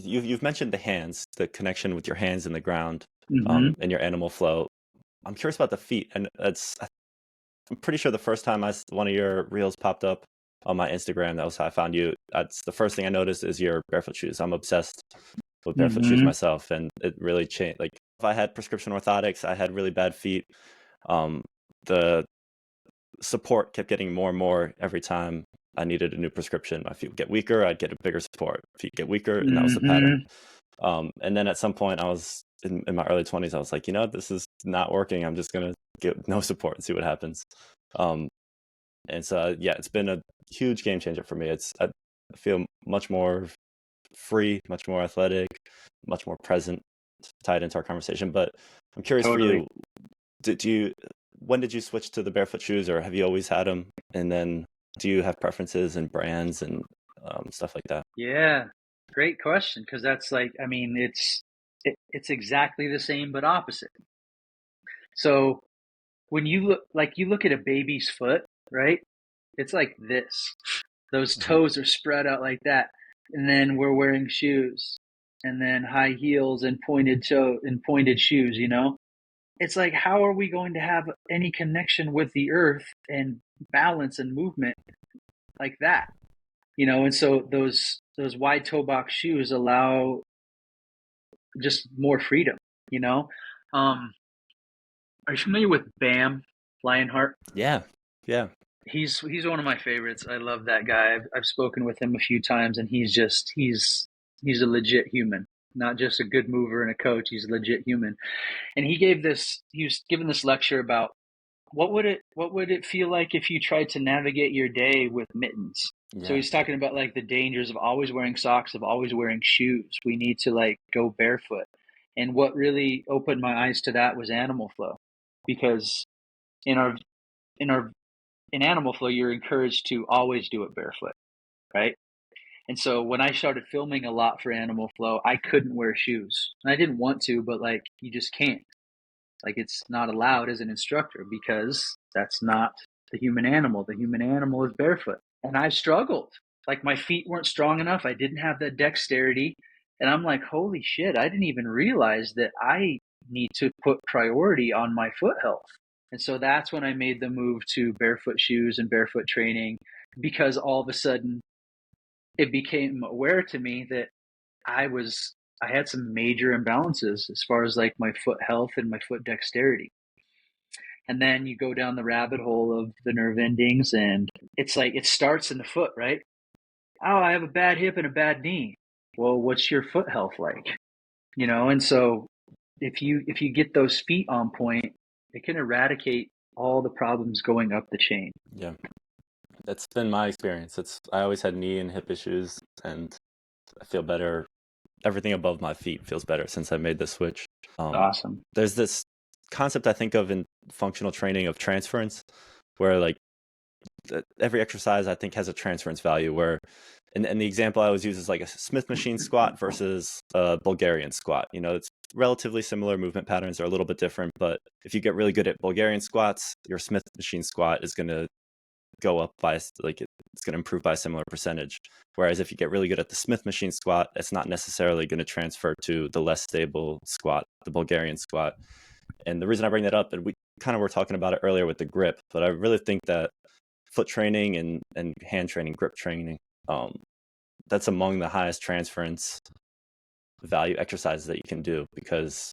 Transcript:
you've mentioned the hands, the connection with your hands in the ground, Hmm. and your animal flow. I'm curious about the feet, and I'm pretty sure the first time one of your reels popped up on my Instagram, that was how I found you. That's the first thing I noticed is your barefoot shoes. I'm obsessed with barefoot shoes Hmm. myself, and it really changed. Like if I had prescription orthotics, I had really bad feet. Um, the support kept getting more and more every time I needed a new prescription. My feet would get weaker, I'd get a bigger support. Feet get weaker, and that was the pattern. Hmm. And then at some point, I was in my early 20s. I was like, this is not working. I'm just gonna get no support and see what happens. Um, and so, yeah, it's been a huge game changer for me. I feel much more free, much more athletic, much more present, tied into our conversation. But I'm curious for Totally. you, did you, when did you switch to the barefoot shoes, or have you always had them? And then do you have preferences and brands and stuff like that? Yeah. Great question. Because that's like, I mean, it's exactly the same but opposite. So when you look at a baby's foot, right? It's like this. Those Hmm. toes are spread out like that. And then we're wearing shoes and then high heels and pointed shoes, you know? It's like, how are we going to have any connection with the earth and balance and movement like that? You know, and so those wide toe box shoes allow just more freedom, you know? Um, are you familiar with Bam Lionheart? Yeah, yeah. He's one of my favorites. I love that guy. I've spoken with him a few times, and he's a legit human, not just a good mover and a coach. He's a legit human. And he was giving this lecture about what would it feel like if you tried to navigate your day with mittens. So Yeah, he's talking about like the dangers of always wearing socks, of always wearing shoes. We need to like go barefoot. And what really opened my eyes to that was animal flow, because in our in our in animal flow, you're encouraged to always do it barefoot, right? And so when I started filming a lot for animal flow, I couldn't wear shoes. And I didn't want to, but like you just can't. Like it's not allowed as an instructor because that's not the human animal. The human animal is barefoot. And I struggled. Like my feet weren't strong enough. I didn't have that dexterity. And I'm like, holy shit, I didn't even realize that I need to put priority on my foot health. And so that's when I made the move to barefoot shoes and barefoot training, because all of a sudden it became aware to me that I was I had some major imbalances as far as like my foot health and my foot dexterity. And then you go down the rabbit hole of the nerve endings, and it's like it starts in the foot, right? Oh, I have a bad hip and a bad knee. Well, what's your foot health like? You know, and so if you get those feet on point, it can eradicate all the problems going up the chain. yeah. That's been my experience. I always had knee and hip issues, and I feel better. Everything above my feet feels better since I made the switch. Um, Awesome. there's this concept I think of in functional training of transference, where like every exercise I think has a transference value. Where, and the example I always use is like a Smith machine squat versus a Bulgarian squat. It's relatively similar movement patterns are a little bit different, but if you get really good at Bulgarian squats, your Smith machine squat is going to go up by like it's going to improve by a similar percentage. Whereas if you get really good at the Smith machine squat, it's not necessarily going to transfer to the less stable squat, the Bulgarian squat. And the reason I bring that up, and we kind of were talking about it earlier with the grip, but I really think that foot training and hand training, grip training, um, that's among the highest transference value exercises that you can do, because